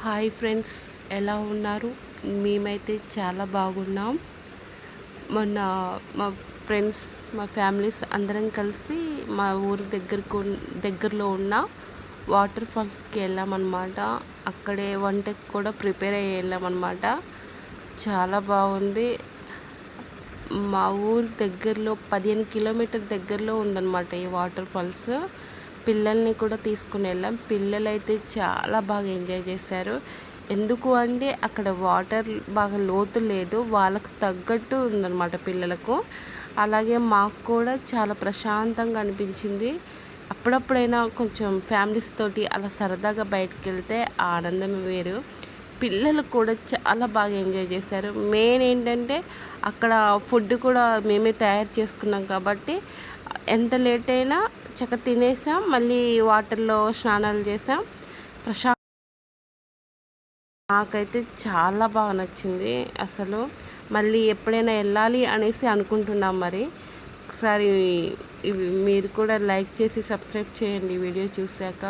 Hi friends, ఎలా ఉన్నారు? మేమైతే చాలా బాగున్నాం. మొన్న మా ఫ్రెండ్స్, మా ఫ్యామిలీస్ అందరం కలిసి మా ఊరి దగ్గరలో ఉన్న వాటర్ ఫాల్స్కి వెళ్ళామన్నమాట. అక్కడే వంటకి కూడా ప్రిపేర్ అయ్యి వెళ్ళామన్నమాట. చాలా బాగుంది. మా ఊరి దగ్గరలో 15 కిలోమీటర్ దగ్గరలో ఉందన్నమాట ఈ వాటర్ ఫాల్స్. పిల్లల్ని కూడా తీసుకుని వెళ్ళాం. పిల్లలైతే చాలా బాగా ఎంజాయ్ చేశారు. ఎందుకు అంటే అక్కడ వాటర్ బాగా లోతు లేదు, వాళ్ళకు తగ్గట్టు ఉందన్నమాట పిల్లలకు. అలాగే మాకు కూడా చాలా ప్రశాంతంగా అనిపించింది. అప్పుడప్పుడైనా కొంచెం ఫ్యామిలీస్ తోటి అలా సరదాగా బయటకు వెళ్తే ఆ ఆనందం వేరు. పిల్లలు కూడా చాలా బాగా ఎంజాయ్ చేశారు. మెయిన్ ఏంటంటే అక్కడ ఫుడ్ కూడా మేమే తయారు చేసుకున్నాం కాబట్టి ఎంత లేట్ అయినా చక్కగా తినేసాం. మళ్ళీ వాటర్లో స్నానాలు చేసాం. నాకైతే చాలా బాగా నచ్చింది అసలు. మళ్ళీ ఎప్పుడైనా వెళ్ళాలి అనేసి అనుకుంటున్నాం. మరి ఒకసారి మీరు కూడా లైక్ చేసి సబ్స్క్రైబ్ చేయండి వీడియో చూశాక.